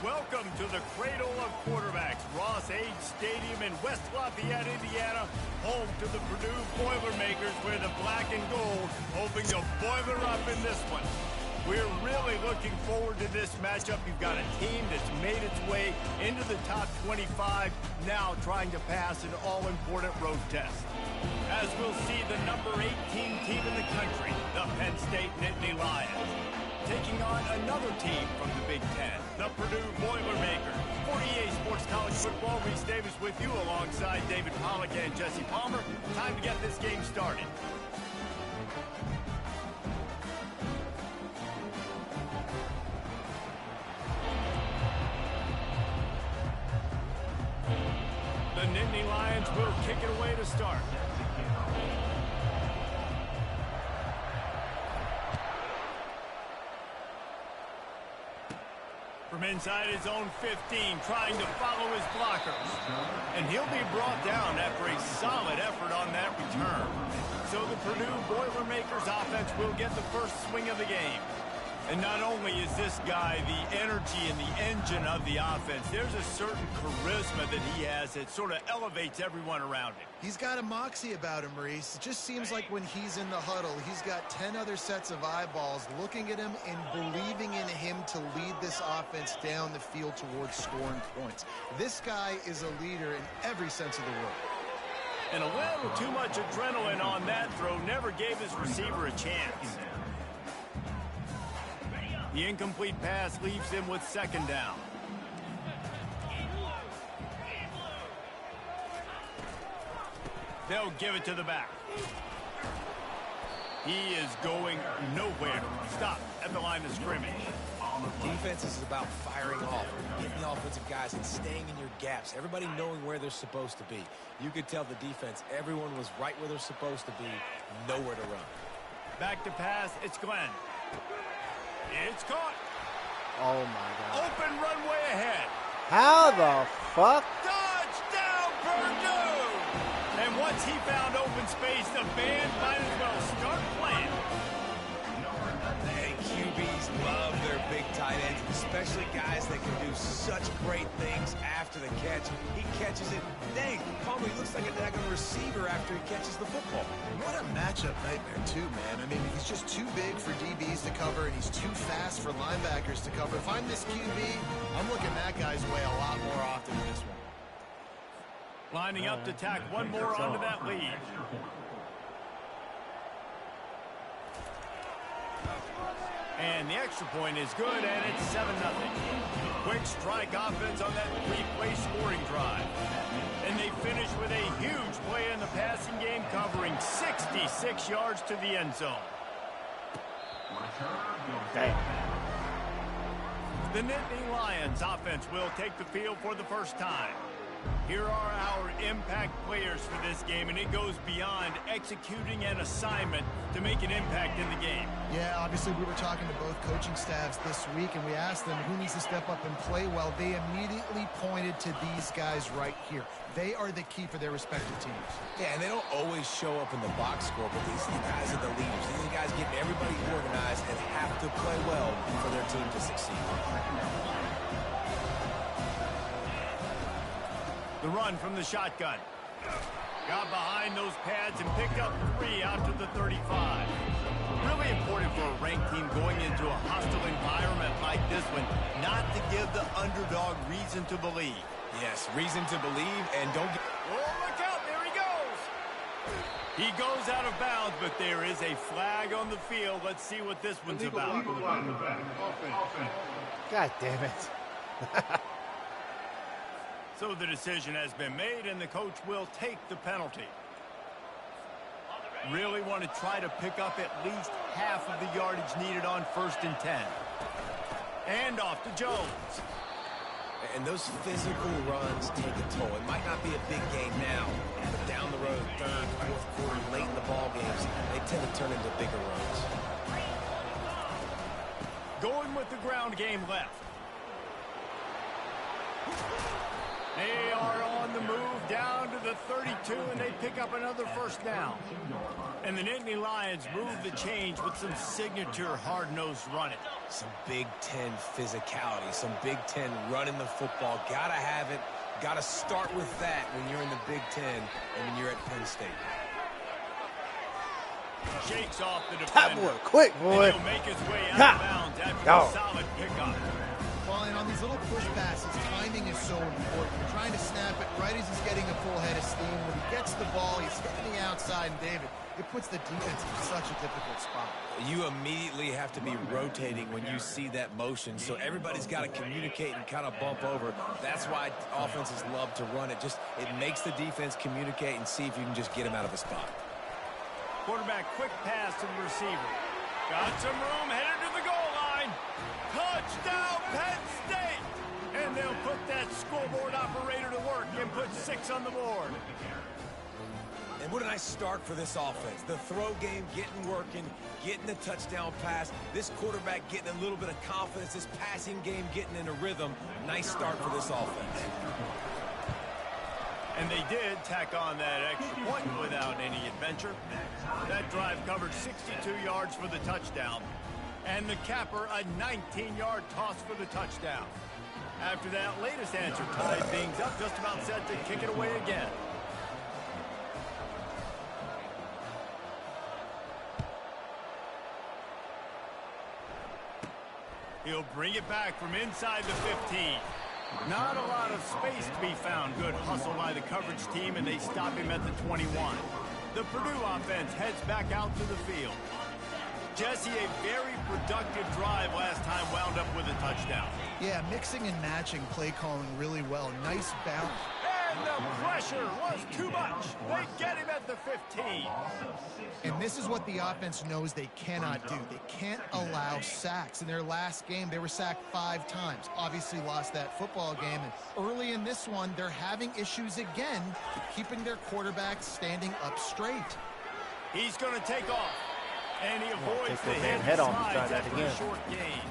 welcome to the cradle of quarterbacks, Ross Age Stadium in West Lafayette, Indiana, home to the Purdue Boilermakers, where the black and gold hoping to boiler up in this one. We're really looking forward to this matchup. You've got a team that's made its way into the top 25, now trying to pass an all-important road test. As we'll see the number 18 team in the country, the Penn State Nittany Lions, taking on another team from the Big Ten, the Purdue Boilermakers. 48 Sports College Football, Reese Davis with you alongside David Pollack and Jesse Palmer. Time to get this game started. The Nittany Lions will kick it away to start. From inside his own 15, trying to follow his blockers. And he'll be brought down after a solid effort on that return. So the Purdue Boilermakers offense will get the first swing of the game. And not only is this guy the energy and the engine of the offense, there's a certain charisma that he has that sort of elevates everyone around him. He's got a moxie about him, Reese. It just seems like when he's in the huddle, he's got 10 other sets of eyeballs looking at him and believing in him to lead this offense down the field towards scoring points. This guy is a leader in every sense of the word. And a little too much adrenaline on that throw never gave his receiver a chance. The incomplete pass leaves him with second down. They'll give it to the back. He is going nowhere. Stop at the line of scrimmage. Defense is about firing off, getting the offensive guys and staying in your gaps. Everybody knowing where they're supposed to be. You could tell the defense, everyone was right where they're supposed to be, nowhere to run. Back to pass, it's Glenn. It's caught. Oh, my God. Open runway ahead. How the fuck? Touchdown, Purdue! And once he found open space, the band might as well start playing. And QBs love their big tight ends, especially guys that can do such great things after the catch. He catches it. Dang, Palmer, he looks like a daggone receiver after he catches the football. What a matchup nightmare, too, man. I mean, he's just too big for DBs to cover, and he's too fast for linebackers to cover. If I'm this QB, I'm looking that guy's way a lot more often than this one. Lining up to tack one more onto that lead. And the extra point is good, and it's 7-0. Quick strike offense on that three-play scoring drive. And they finish with a huge play in the passing game, covering 66 yards to the end zone. Damn. The Nittany Lions offense will take the field for the first time. Here are our impact players for this game, and it goes beyond executing an assignment to make an impact in the game. Yeah, obviously we were talking to both coaching staffs this week, and we asked them who needs to step up and play well. They immediately pointed to these guys right here. They are the key for their respective teams. Yeah, and they don't always show up in the box score, but these guys are the leaders. These are the guys getting everybody organized and have to play well for their team to succeed. The run from the shotgun. Got behind those pads and picked up 3 out to the 35. Really important for a ranked team going into a hostile environment like this one, not to give the underdog reason to believe. Yes, reason to believe, and don't get... Oh, look out, there he goes! He goes out of bounds, but there is a flag on the field. Let's see what this one's about. God damn it. So the decision has been made, and the coach will take the penalty. Really want to try to pick up at least half of the yardage needed on 1st and 10. And off to Jones. And those physical runs take a toll. It might not be a big game now, but down the road, 3rd, 4th quarter, late in the ball games, they tend to turn into bigger runs. Going with the ground game left. They are on the move down to the 32, and they pick up another first down. And the Nittany Lions move the change with some signature hard-nosed running. Some Big Ten physicality, some Big Ten running the football. Gotta have it. Gotta start with that when you're in the Big Ten and when you're at Penn State. Shakes off the defender. That boy, quick, boy. And he'll make his way out of bounds after a solid pickup. Well, and on these little push passes, timing is so important. You're trying to snap it right as he's getting a full head of steam. When he gets the ball, he's hitting the outside, and David, it puts the defense in such a difficult spot. You immediately have to be rotating when you see that motion, so everybody's got to communicate and kind of bump over. That's why offenses love to run it. It makes the defense communicate and see if you can just get him out of a spot. Quarterback, quick pass to the receiver. Got some room, headed to the goal line. Touchdown, Penn State! And they'll put that scoreboard operator to work and put 6 on the board. And what a nice start for this offense. The throw game getting working, getting the touchdown pass. This quarterback getting a little bit of confidence. This passing game getting in a rhythm. Nice start for this offense. And they did tack on that extra point without any adventure. That drive covered 62 yards for the touchdown. And the capper, a 19-yard toss for the touchdown. After that latest answer tied things up, just about set to kick it away again. He'll bring it back from inside the 15. Not a lot of space to be found. Good hustle by the coverage team, and they stop him at the 21. The Purdue offense heads back out to the field. Jesse, a very productive drive last time, wound up with a touchdown. Yeah, mixing and matching play calling really well. Nice balance. And the pressure was too much. They get him at the 15. And this is what the offense knows they cannot do. They can't allow sacks. In their last game, they were sacked 5 times. Obviously lost that football game. And early in this one, they're having issues again keeping their quarterback standing up straight. He's going to take off. And he avoids the head on and try slides that after again. a short gain.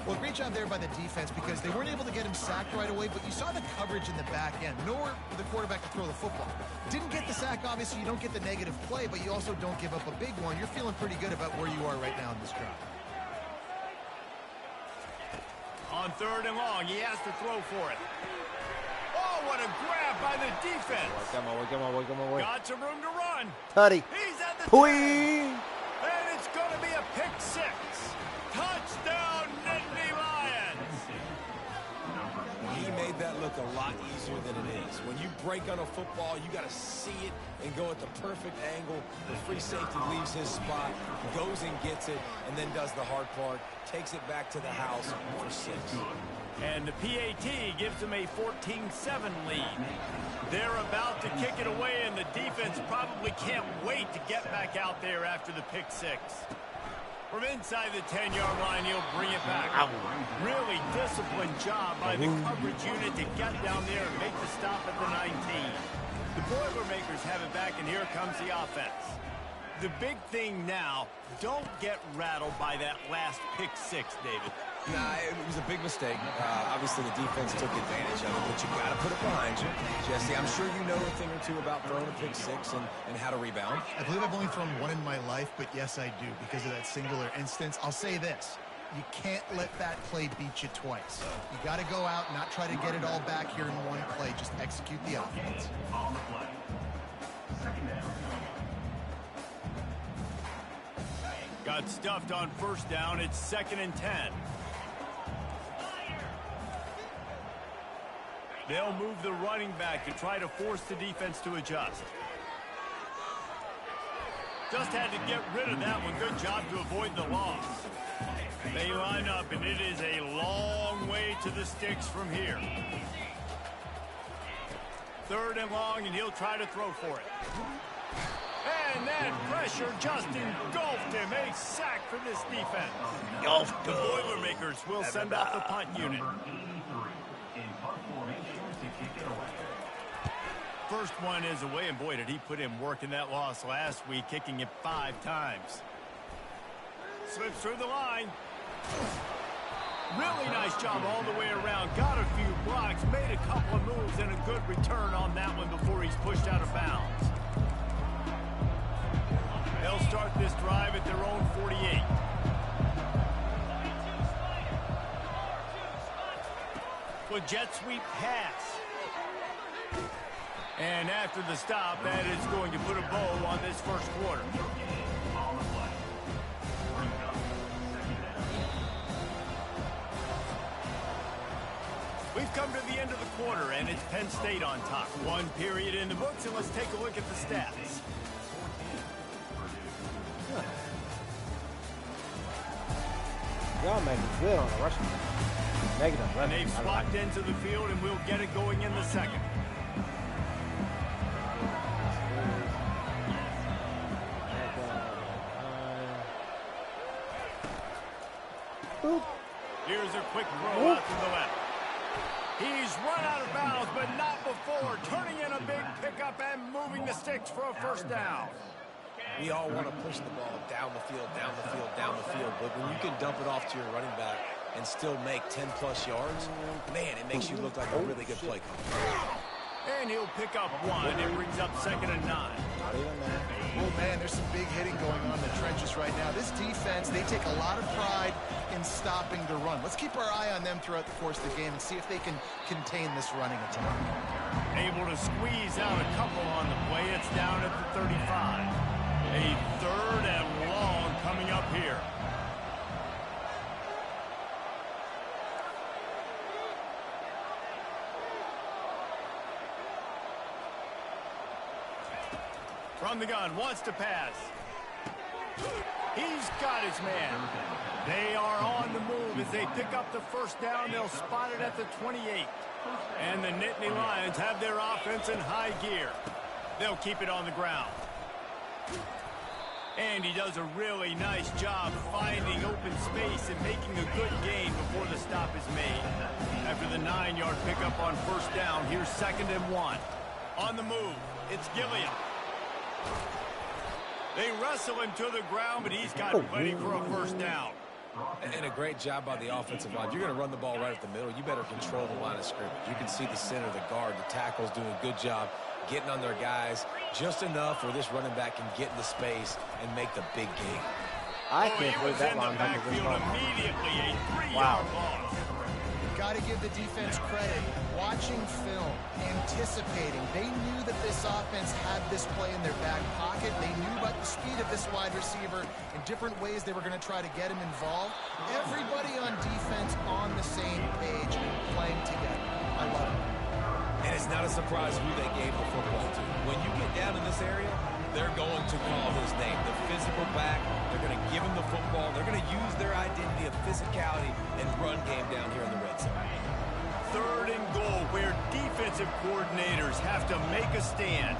Well, great job there by the defense because they weren't able to get him sacked right away, but you saw the coverage in the back end. Nowhere for the quarterback to throw the football. Didn't get the sack, obviously. You don't get the negative play, but you also don't give up a big one. You're feeling pretty good about where you are right now in this drive. On 3rd and long, he has to throw for it. Oh, what a grab by the defense. Come on. Got some room to run. Tutty. He's at the 10. Pui. And it's going to be a pick 6. Touchdown, Nittany Lions. He made that look a lot easier than it is. When you break on a football, you got to see it and go at the perfect angle. The free safety leaves his spot, goes and gets it, and then does the hard part, takes it back to the house for 6. And the PAT gives them a 14-7 lead. They're about to kick it away, and the defense probably can't wait to get back out there after the pick 6. From inside the 10-yard line, he'll bring it back. Really disciplined job by the coverage unit to get down there and make the stop at the 19. The Boilermakers have it back, and here comes the offense. The big thing now, don't get rattled by that last pick 6, David. Nah, it was a big mistake. Obviously, the defense took advantage of it, but you got to put it behind you. Jesse, I'm sure you know a thing or two about throwing a pick 6 and how to rebound. I believe I've only thrown one in my life, but yes, I do because of that singular instance. I'll say this. You can't let that play beat you twice. You got to go out and not try to get it all back here in one play. Just execute the offense. On the play. 2nd down. Got stuffed on 1st down. It's 2nd and 10. They'll move the running back to try to force the defense to adjust. Just had to get rid of that one. Good job to avoid the loss. They line up, and it is a long way to the sticks from here. 3rd and long, and he'll try to throw for it. And that pressure just engulfed him. A sack for this defense. The Boilermakers will send off the punt unit. First one is away, and boy, did he put in work in that loss last week, kicking it 5 times. Slips through the line. Really nice job all the way around. Got a few blocks, made a couple of moves, and a good return on that one before he's pushed out of bounds. They'll start this drive at their own 48. With jet sweep pass. And after the stop, that is going to put a bow on this first quarter. On the play. Bring it up. Second down. We've come to the end of the quarter, and it's Penn State on top. One period in the books, and let's take a look at the stats. Y'all make it good on the rushing. Negative. And they've swapped into the field, and we'll get it going in the second. Here's a quick throw out to the left. He's run out of bounds, but not before turning in a big pickup and moving the sticks for a first down. We all want to push the ball down the field, down the field, down the field. But when you can dump it off to your running back and still make 10-plus yards, man, it makes you look like a really good play caller. And he'll pick up one. It brings up 2nd and 9. Oh, man, there's some big hitting going on in the trenches right now. This defense, they take a lot of pride in stopping the run. Let's keep our eye on them throughout the course of the game and see if they can contain this running attack. Able to squeeze out a couple on the play. It's down at the 35. A 3rd and long coming up here. From the gun, wants to pass. He's got his man. They are on the move as they pick up the first down. They'll spot it at the 28. And the Nittany Lions have their offense in high gear. They'll keep it on the ground. And he does a really nice job finding open space and making a good gain before the stop is made. After the 9-yard pickup on first down, here's 2nd and 1. On the move, it's Gilliam. They wrestle him to the ground, but he's got plenty for a first down. And a great job by the offensive line. You're going to run the ball right up the middle. You better control the line of scrimmage. You can see the center, the guard, the tackle's doing a good job getting on their guys just enough where this running back can get into space and make the big game. I can't believe that linebacker was wrong. Immediately a 3-yard loss. Got to give the defense credit. Watching film, anticipating. They knew that this offense had this play in their back pocket. They knew about the speed of this wide receiver in different ways they were going to try to get him involved. Everybody on defense on the same page, playing together. I love it. And it's not a surprise who they gave the football to. When you get down in this area, they're going to call his name. The physical back, they're going to give him the football. They're going to use their identity of physicality and run game down here in the red zone. 3rd and goal, where defensive coordinators have to make a stand.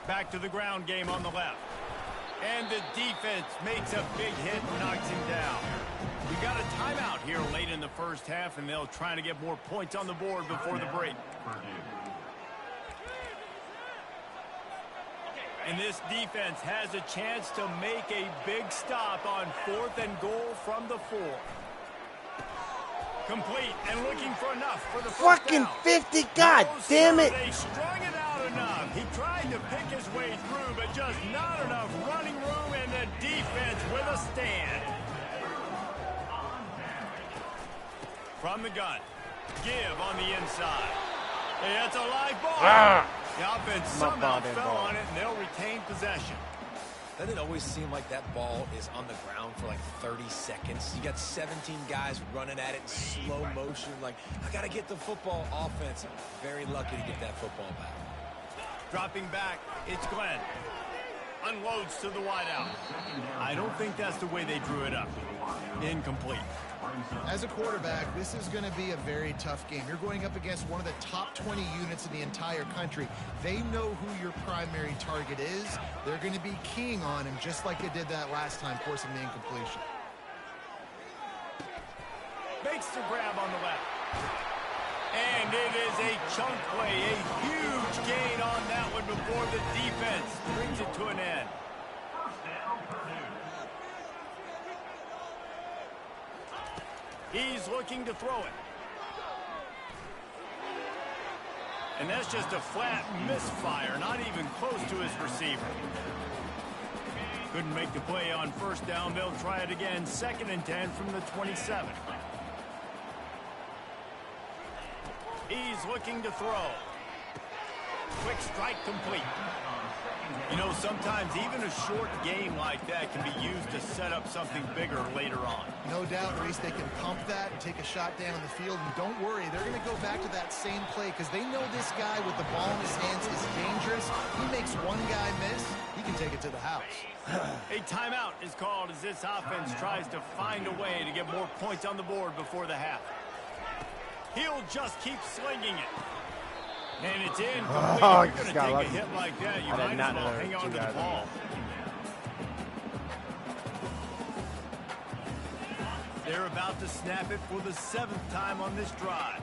Back to the ground game on the left. And the defense makes a big hit and knocks him down. We got a timeout here late in the first half, and they'll try to get more points on the board before the break. And this defense has a chance to make a big stop on 4th and goal from the 4. Complete and looking for enough for the first Fucking down. 50, god damn it. They strung it out enough. He tried to pick his way through, but just not enough running room, and the defense with a stand. From the gun, give on the inside. Hey, that's a live ball. The offense somehow fell on it, and they'll retain possession. Doesn't it always seem like that ball is on the ground for like 30 seconds? You got 17 guys running at it in slow motion. Like, I got to get the football. Offense, very lucky to get that football back. Dropping back, it's Glenn. Unloads to the wideout. I don't think that's the way they drew it up. Incomplete. As a quarterback, this is going to be a very tough game. You're going up against one of the top 20 units in the entire country. They know who your primary target is. They're going to be keying on him just like they did that last time, forcing the incompletion. Makes the grab on the left. And it is a chunk play, a huge gain on that one before the defense brings it to an end. First down, Purdue. He's looking to throw it. And that's just a flat misfire, not even close to his receiver. Couldn't make the play on first down. They'll try it again, 2nd and 10 from the 27. He's looking to throw. Quick strike complete. You know, sometimes even a short game like that can be used to set up something bigger later on. No doubt, Reese, they can pump that and take a shot down on the field. And don't worry, they're going to go back to that same play because they know this guy with the ball in his hands is dangerous. He makes one guy miss, he can take it to the house. A timeout is called as this offense tries to find a way to get more points on the board before the half. He'll just keep slinging it. And it's in. Oh, you're going to take a hit like that. You might as well hang on to the ball. They're about to snap it for the 7th time on this drive.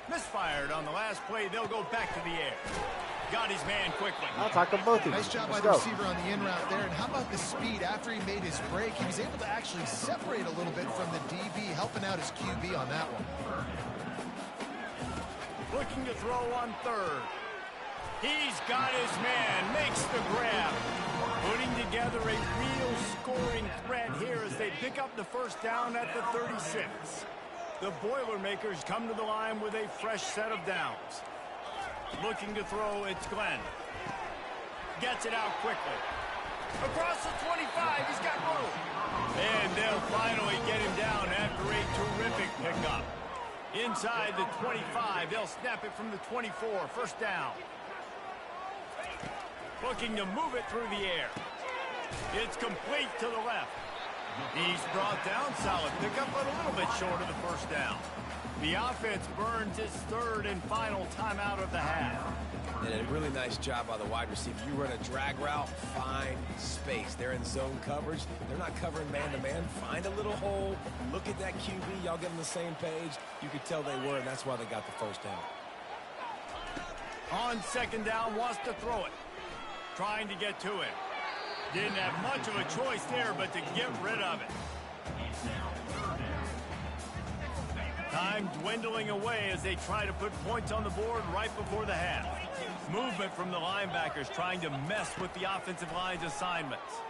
Misfired on the last play. They'll go back to the air. Got his man quickly. I'll talk to both of you. Nice job by the receiver on the in route there. And how about the speed after he made his break? He was able to actually separate a little bit from the DB, helping out his QB on that one. Looking to throw on 3rd. He's got his man. Makes the grab. Putting together a real scoring threat here as they pick up the first down at the 36. The Boilermakers come to the line with a fresh set of downs. Looking to throw, it's Glenn. Gets it out quickly. Across the 25, he's got room. And they'll finally get him down after a terrific pickup. Inside the 25, they'll snap it from the 24, first down. Looking to move it through the air. It's complete to the left. He's brought down, solid pickup, but a little bit short of the first down. The offense burns its 3rd and final timeout of the half. And a really nice job by the wide receiver. You run a drag route, find space. They're in zone coverage. They're not covering man-to-man. Find a little hole. Look at that QB. Y'all get on the same page. You could tell they were, and that's why they got the first down. On 2nd down, wants to throw it. Trying to get to it. Didn't have much of a choice there, but to get rid of it. Time dwindling away as they try to put points on the board right before the half. Movement from the linebackers trying to mess with the offensive line's assignments.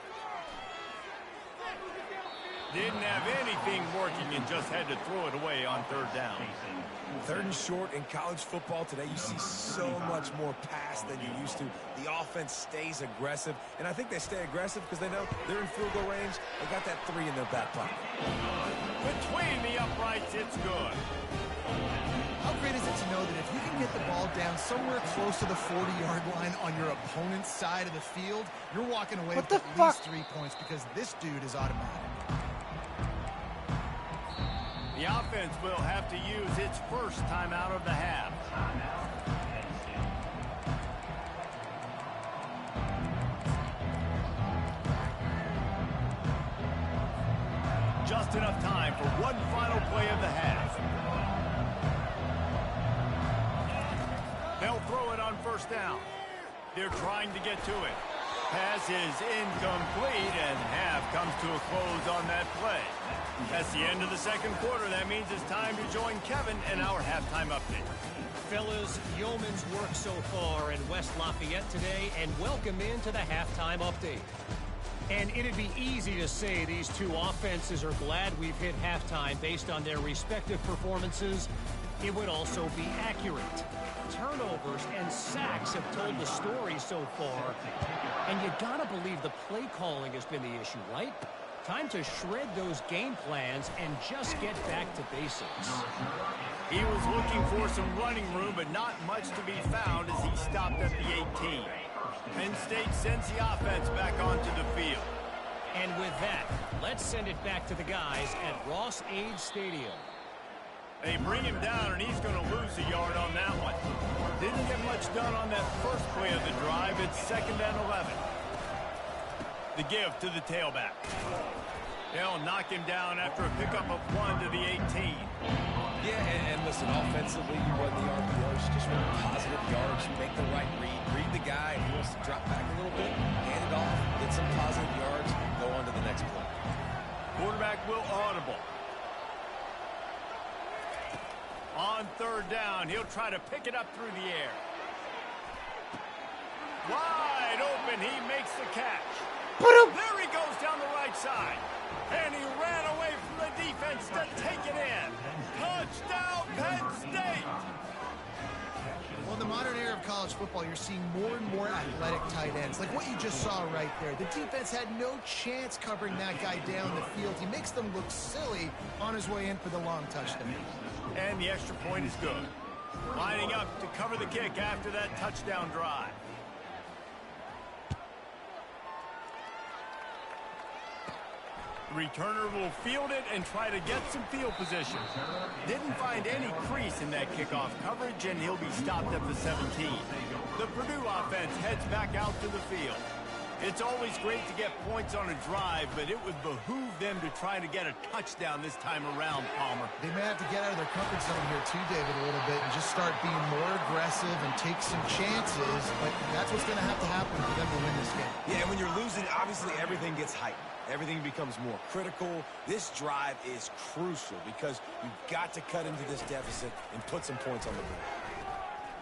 Didn't have anything working and just had to throw it away on 3rd down. 3rd and short in college football today, you see so much more pass than you used to. The offense stays aggressive, and I think they stay aggressive because they know they're in field goal range. They got that 3 in their back pocket. Between the uprights, it's good. How great is it to know that if you can get the ball down somewhere close to the 40-yard line on your opponent's side of the field, you're walking away with at least 3 points because this dude is automatic. The offense will have to use its first timeout of the half. Just enough time for one final play of the half. They'll throw it on 1st down. They're trying to get to it. Pass is incomplete, and half comes to a close on that play. That's the end of the 2nd quarter. That means it's time to join Kevin in our halftime update. Fellas, yeoman's work so far in West Lafayette today, and welcome into the halftime update. And it'd be easy to say these two offenses are glad we've hit halftime based on their respective performances. It would also be accurate. Turnovers and sacks have told the story so far. And you gotta believe the play calling has been the issue, right? Time to shred those game plans and just get back to basics. He was looking for some running room, but not much to be found as he stopped at the 18. Penn State sends the offense back onto the field. And with that, let's send it back to the guys at Ross-Ade Stadium. They bring him down, and he's going to lose a yard on that one. Didn't get much done on that first play of the drive. It's 2nd and 11. The give to the tailback. They'll knock him down after a pickup of 1 to the 18. Yeah, and listen, offensively, you run the RPOs, just run positive yards, you make the right read the guy, and he wants to drop back a little bit, hand it off, get some positive yards, go on to the next play. Quarterback will audible. On third down, he'll try to pick it up through the air. Wide open, he makes the catch. There he goes down the right side. And he ran away from the defense to take it in. Touchdown, Penn State! Well, in the modern era of college football, you're seeing more and more athletic tight ends. Like what you just saw right there. The defense had no chance covering that guy down the field. He makes them look silly on his way in for the long touchdown. And the extra point is good. Lining up to cover the kick after that touchdown drive. Returner will field it and try to get some field position. Didn't find any crease in that kickoff coverage, and he'll be stopped at the 17. The Purdue offense heads back out to the field. It's always great to get points on a drive, but it would behoove them to try to get a touchdown this time around, Palmer. They may have to get out of their comfort zone here too, David, a little bit and just start being more aggressive and take some chances, but that's what's going to have to happen for them to win this game. Yeah, and when you're losing, obviously everything gets heightened. Everything becomes more critical. This drive is crucial because you've got to cut into this deficit and put some points on the board.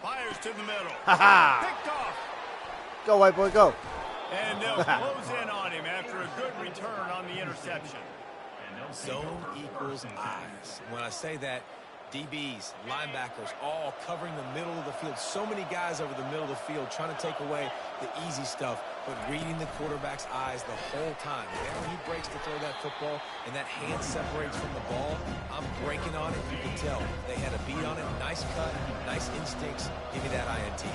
Fires to the middle. Picked off. Go, white boy, go. And they'll close in on him after a good return on the interception. Zone equals eyes. When I say that, DBs, linebackers, all covering the middle of the field. So many guys over the middle of the field trying to take away the easy stuff, but reading the quarterback's eyes the whole time. When he breaks to throw that football and that hand separates from the ball, I'm breaking on it. You can tell they had a beat on it. Nice cut, nice instincts. Give me that INT.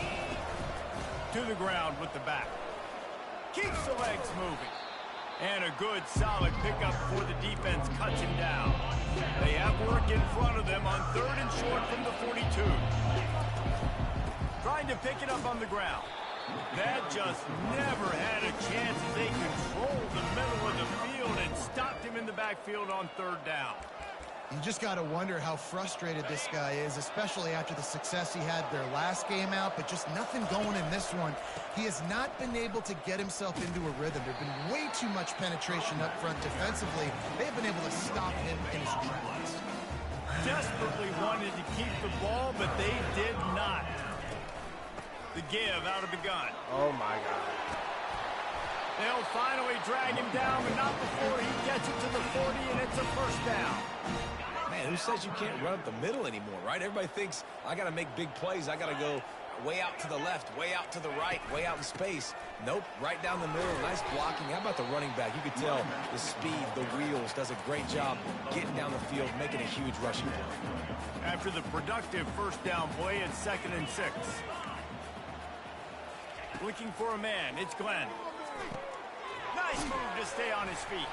To the ground with the back. Keeps the legs moving. And a good, solid pickup before the defense cuts him down. They have work in front of them on third and short from the 42. Trying to pick it up on the ground. That just never had a chance as they controlled the middle of the field and stopped him in the backfield on third down. You just got to wonder how frustrated this guy is, especially after the success he had their last game out, but just nothing going in this one. He has not been able to get himself into a rhythm. There's been way too much penetration up front defensively. They've been able to stop him in his tracks. Desperately wanted to keep the ball, but they did not. The give out of the gun. Oh, my God. They'll finally drag him down, but not before he gets it to the 40, and it's a first down. Man, who says you can't run up the middle anymore, right? Everybody thinks, I got to make big plays. I got to go way out to the left, way out to the right, way out in space. Nope, right down the middle. Nice blocking. How about the running back? You could tell the speed, the wheels, does a great job getting down the field, making a huge rushing play. After the productive first down play, it's 2nd and 6. Looking for a man. It's Glenn. Nice move to stay on his feet.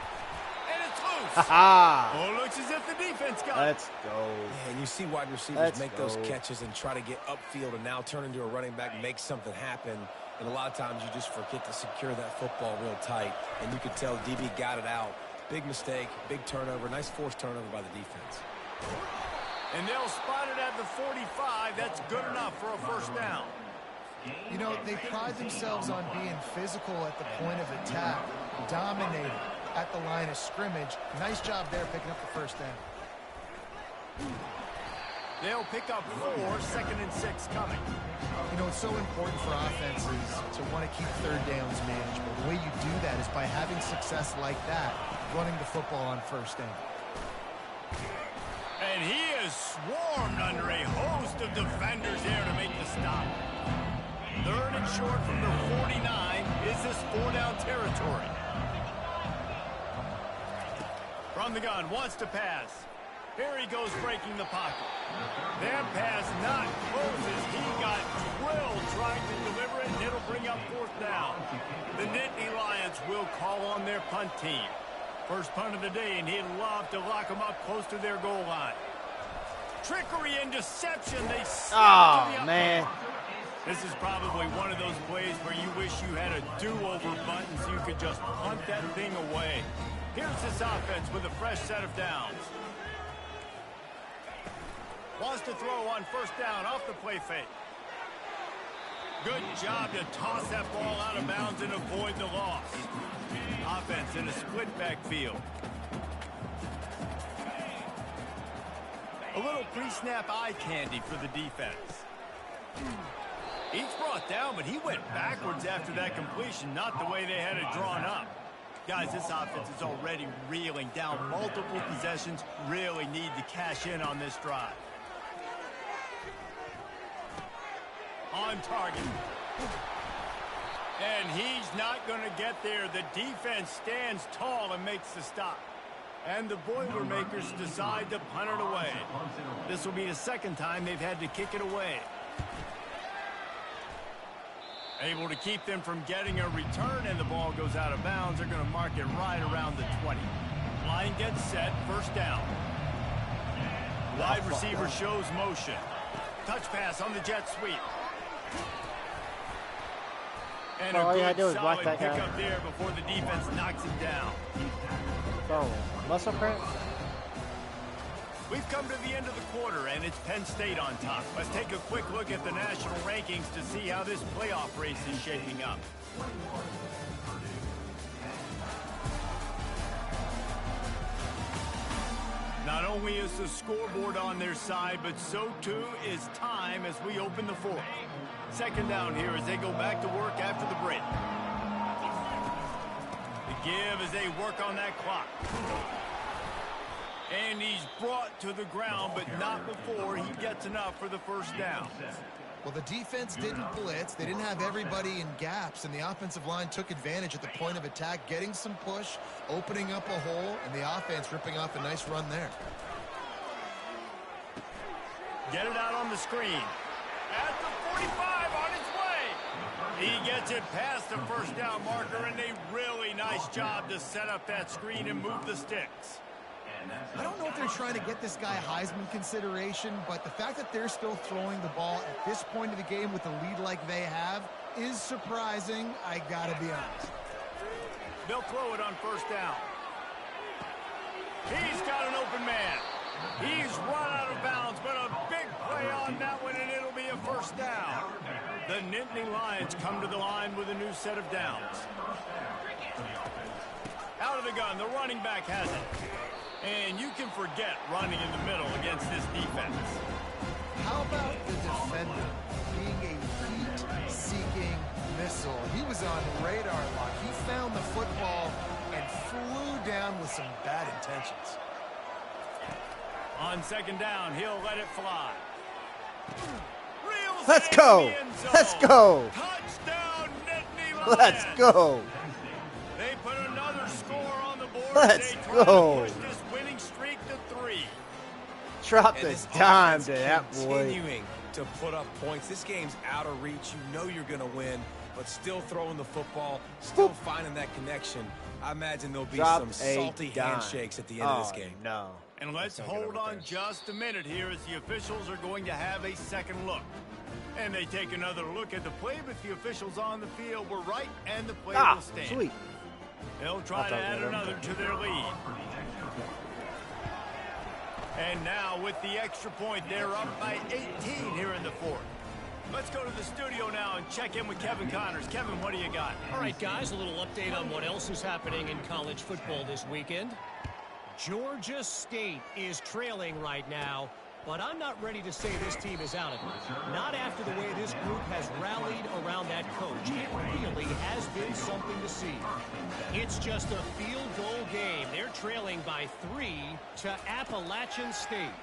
And it's loose. Oh, looks as if the defense got it. Let's go. Yeah, and you see wide receivers make those catches and try to get upfield and now turn into a running back, make something happen. And a lot of times you just forget to secure that football real tight. And you could tell DB got it out. Big mistake, big turnover, nice forced turnover by the defense. And they'll spot it at the 45. That's good enough for a first down. You know, they pride themselves on being physical at the point of attack, dominating at the line of scrimmage. Nice job there picking up the first down. They'll pick up 4, 2nd and 6 coming. You know, it's so important for offenses to want to keep third downs manageable. The way you do that is by having success like that, running the football on first down. And he is swarmed under a host of defenders there to make the stop. 3rd and short from the 49. Is this 4-down territory? From the gun, wants to pass. Here he goes breaking the pocket. That pass not close as he got drilled trying to deliver it, and it'll bring up 4th down. The Nittany Lions will call on their punt team. First punt of the day, and he'd love to lock them up close to their goal line. Trickery and deception. They man. This is probably one of those plays where you wish you had a do-over button so you could just punt that thing away. Here's this offense with a fresh set of downs. Wants to throw on first down off the play fake. Good job to toss that ball out of bounds and avoid the loss. Offense in a split backfield. A little pre-snap eye candy for the defense. He's brought down, but he went backwards after that completion, not the way they had it drawn up. Guys, this offense is already reeling down multiple possessions, really need to cash in on this drive. On target. And he's not going to get there. The defense stands tall and makes the stop. And the Boilermakers decide to punt it away. This will be the second time they've had to kick it away. Able to keep them from getting a return, and the ball goes out of bounds. They're going to mark it right around the 20. Line gets set, first down. Wide receiver shows motion. Touch pass on the jet sweep. And a good solid pickup there before the defense knocks him down. Muscle cramp? We've come to the end of the quarter, and it's Penn State on top. Let's take a quick look at the national rankings to see how this playoff race is shaping up. Not only is the scoreboard on their side, but so too is time as we open the fourth. Second down here as they go back to work after the break. The give as they work on that clock. And he's brought to the ground, but not before he gets enough for the first down. Well, the defense didn't blitz. They didn't have everybody in gaps, and the offensive line took advantage at the point of attack, getting some push, opening up a hole, and the offense ripping off a nice run there. Get it out on the screen. At the 45 on its way. He gets it past the first down marker, and a really nice job to set up that screen and move the sticks. I don't know if they're trying to get this guy Heisman consideration, but the fact that they're still throwing the ball at this point of the game with the lead like they have is surprising, I gotta be honest. They'll throw it on first down. He's got an open man. He's run out of bounds, but a big play on that one, and it'll be a first down. The Nittany Lions come to the line with a new set of downs. Out of the gun, the running back has it. And you can forget running in the middle against this defense. How about the defender being a heat-seeking missile? He was on radar lock. He found the football and flew down with some bad intentions. On second down, he'll let it fly. Let's go. Let's go. Touchdown, Nittany Lions. Let's go. They put another score on the board. Let's go. Push this winning streak to 3. Drop the dime to that boy. Continuing to put up points. This game's out of reach. You know you're going to win, but still throwing the football, still finding that connection. I imagine there'll be some salty handshakes at the end of this game. No. And let's hold on just a minute here as the officials are going to have a second look. And they take another look at the play, but the officials on the field were right, and the play will stand. Sweet. They'll try to add another to their lead. And now with the extra point, they're up by 18 here in the fourth. Let's go to the studio now and check in with Kevin Connors. Kevin, what do you got? All right, guys, a little update on what else is happening in college football this weekend. Georgia State is trailing right now, but I'm not ready to say this team is out of it. Not after the way this group has rallied around that coach. It really has been something to see. It's just a field goal game. They're trailing by 3 to Appalachian State.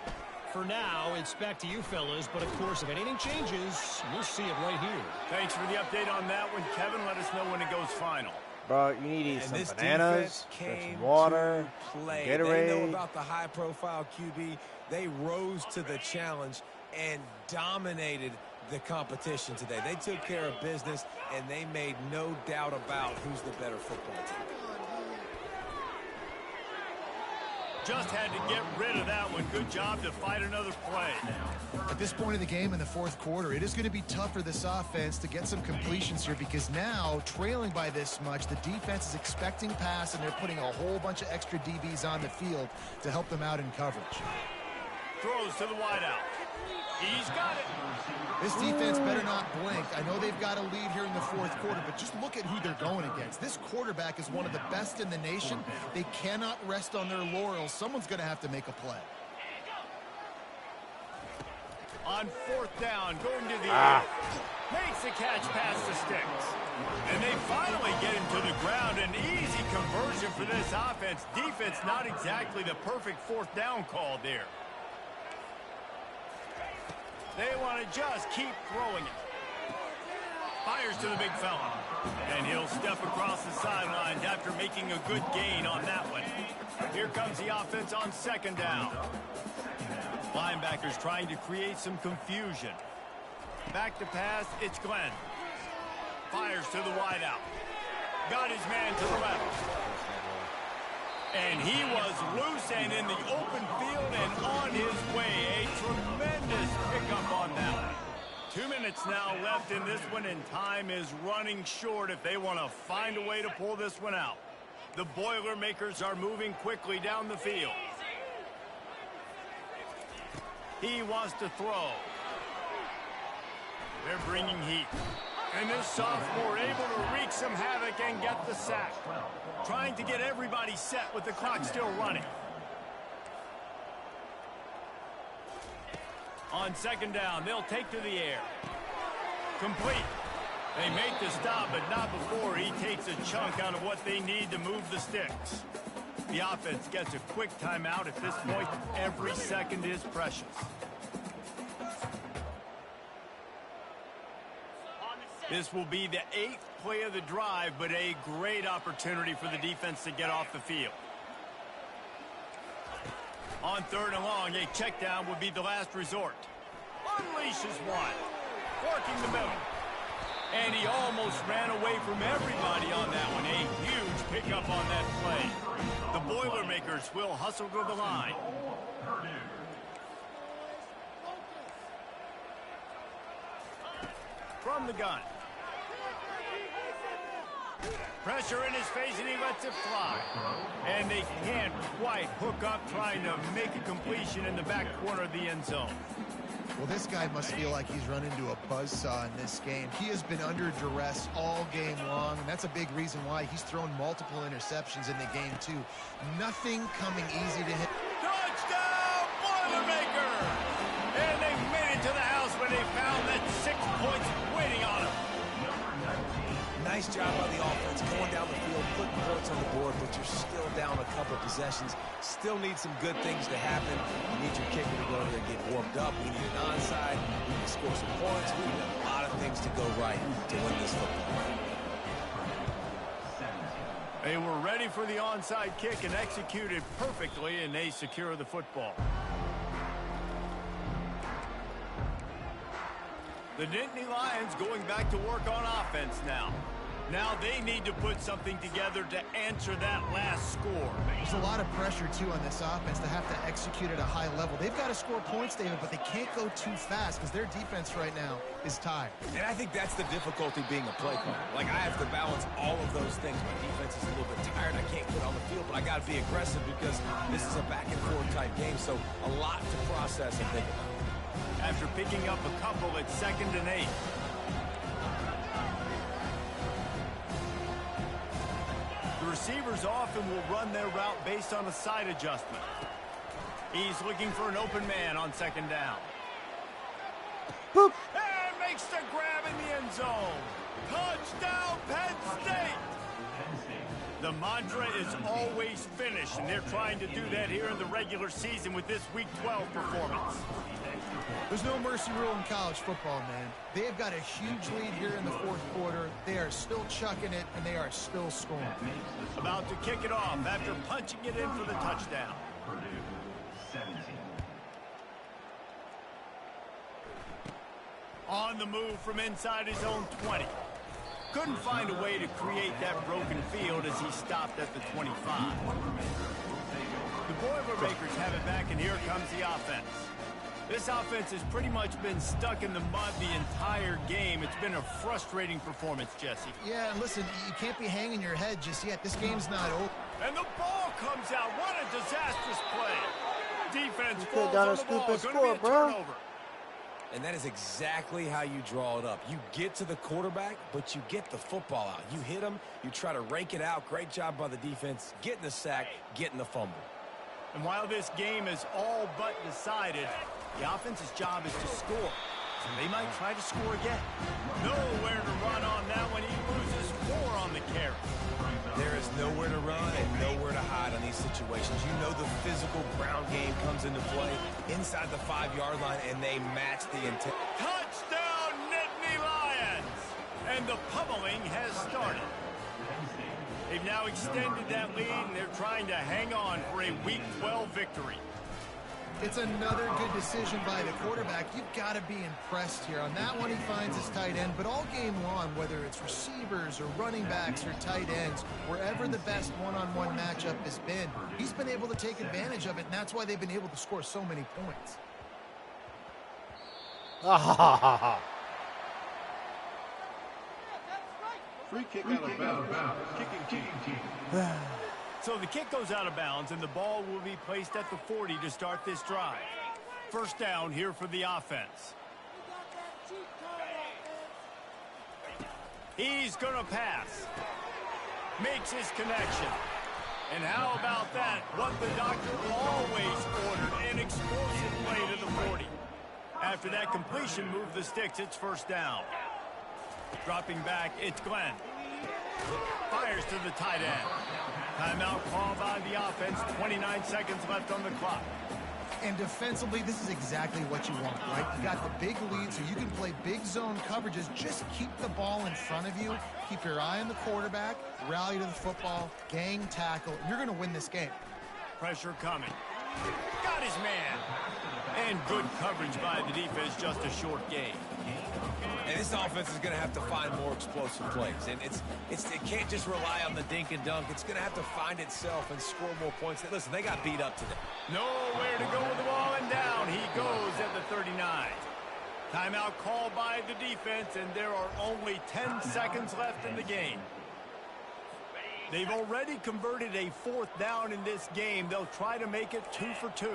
For now, it's back to you fellas, but of course, if anything changes, you'll see it right here. Thanks for the update on that one, Kevin. Let us know when it goes final. Bro, you need to eat some bananas, some water, Gatorade. They know about the high-profile QB. They rose to the challenge and dominated the competition today. They took care of business, and they made no doubt about who's the better football team. Just had to get rid of that one. Good job to fight another play. At this point of the game in the fourth quarter, it is going to be tough for this offense to get some completions here because now, trailing by this much, the defense is expecting pass, and they're putting a whole bunch of extra DBs on the field to help them out in coverage. throws to the wideout. He's got it. This defense better not blink. I know they've got a lead here in the fourth quarter, but just look at who they're going against. This quarterback is one of the best in the nation. They cannot rest on their laurels. Someone's going to have to make a play. On fourth down, going to the air. Makes the catch past the sticks. And they finally get him to the ground. An easy conversion for this offense. Defense not exactly the perfect fourth down call there. They want to just keep throwing it. Fires to the big fella. And he'll step across the sidelines after making a good gain on that one. Here comes the offense on second down. Linebackers trying to create some confusion. Back to pass, it's Glenn. Fires to the wideout. Got his man to the left. And he was loose and in the open field and on his way. A tremendous pickup on that one. 2 minutes now left in this one, and time is running short if they want to find a way to pull this one out. The Boilermakers are moving quickly down the field. He wants to throw. They're bringing heat. And this sophomore able to wreak some havoc and get the sack. Trying to get everybody set with the clock still running. On second down, they'll take to the air. Complete. They make the stop, but not before he takes a chunk out of what they need to move the sticks. The offense gets a quick timeout. At this point, every second is precious. This will be the 8th play of the drive, but a great opportunity for the defense to get off the field. On third and long, a check down would be the last resort. Unleashes one. Working the middle. And he almost ran away from everybody on that one. A huge pickup on that play. The Boilermakers will hustle to the line. From the gun. Pressure in his face, and he lets it fly. And they can't quite hook up trying to make a completion in the back corner of the end zone. Well, this guy must feel like he's run into a buzzsaw in this game. He has been under duress all game long, and that's a big reason why he's thrown multiple interceptions in the game, too. Nothing coming easy to him. Touchdown, Boilermaker! And they made it to the house when they found that 6 points waiting on him. Nice job by the offense, going down the field, putting points on the board, but you're still down a couple possessions. Still need some good things to happen. You need your kicker to go over there and get warmed up. We need an onside. We need to score some points. We need a lot of things to go right to win this football game. They were ready for the onside kick and executed perfectly, and they secure the football. The Nittany Lions going back to work on offense now. Now they need to put something together to answer that last score. There's a lot of pressure, too, on this offense to have to execute at a high level. They've got to score points, David, but they can't go too fast because their defense right now is tired. And I think that's the difficulty being a play caller. Like, I have to balance all of those things. My defense is a little bit tired. I can't get on the field, but I got to be aggressive because this is a back-and-forth type game, so a lot to process and think about. After picking up a couple at 2nd and 8. The receivers often will run their route based on a side adjustment. He's looking for an open man on 2nd down. Boop. And makes the grab in the end zone. Touchdown, Penn State! The mantra is always finish, and they're trying to do that here in the regular season with this Week 12 performance. There's no mercy rule in college football, man. They have got a huge lead here in the fourth quarter. They are still chucking it, and they are still scoring. About to kick it off after punching it in for the touchdown. Purdue 17. On the move from inside his own 20. Couldn't find a way to create that broken field as he stopped at the 25. The Boilermakers have it back, and here comes the offense. This offense has pretty much been stuck in the mud the entire game. It's been a frustrating performance, Jesse. Yeah, and listen, you can't be hanging your head just yet. This game's not over. And the ball comes out. What a disastrous play. defense You falls gotta on the scoop ball. and Gonna score, be a bro. turnover. And that is exactly how you draw it up. You get to the quarterback, but you get the football out. You hit him, you try to rake it out. Great job by the defense, getting the sack, getting the fumble. And while this game is all but decided, the offense's job is to score. So they might try to score again. Nowhere to run on that one. He loses 4 on the carry. There is nowhere to run and nowhere to hide on these situations. You know the physical ground game comes into play inside the 5-yard line, and they match the intent. Touchdown, Nittany Lions! And the pummeling has started. They've now extended that lead, and they're trying to hang on for a Week 12 victory. It's another good decision by the quarterback. You've got to be impressed here. On that one, he finds his tight end, but all game long, whether it's receivers or running backs or tight ends, wherever the best one-on-one matchup has been, he's been able to take advantage of it, and that's why they've been able to score so many points. Free kick out of bounds. Kicking team. So the kick goes out of bounds, and the ball will be placed at the 40 to start this drive. First down here for the offense. He's going to pass. Makes his connection. And how about that? What the doctor always ordered, an explosive play to the 40. After that completion, move the sticks. It's first down. Dropping back, it's Glenn. Fires to the tight end. Timeout called by the offense. 29 seconds left on the clock. And defensively, this is exactly what you want, right? You got the big lead, so you can play big zone coverages. Just keep the ball in front of you. Keep your eye on the quarterback. Rally to the football. Gang tackle. You're going to win this game. Pressure coming. Got his man. And good coverage by the defense. Just a short game. And this offense is going to have to find more explosive plays. And it can't just rely on the dink and dunk. It's going to have to find itself and score more points. Listen, they got beat up today. Nowhere to go with the ball, and down he goes at the 39. Timeout called by the defense, and there are only 10 seconds left in the game. They've already converted a 4th down in this game. They'll try to make it 2 for 2.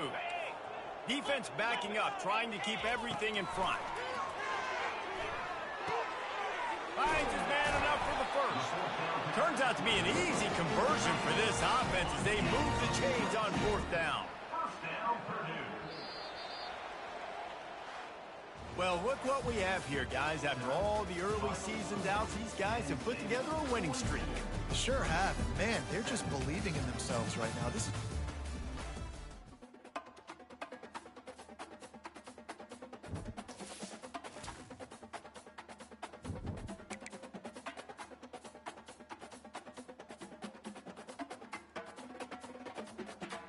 Defense backing up, trying to keep everything in front. Finds his man enough for the first. Turns out to be an easy conversion for this offense as they move the chains on 4th down. Well, look what we have here, guys. After all the early season doubts, these guys have put together a winning streak. Sure have. And man, they're just believing in themselves right now. This is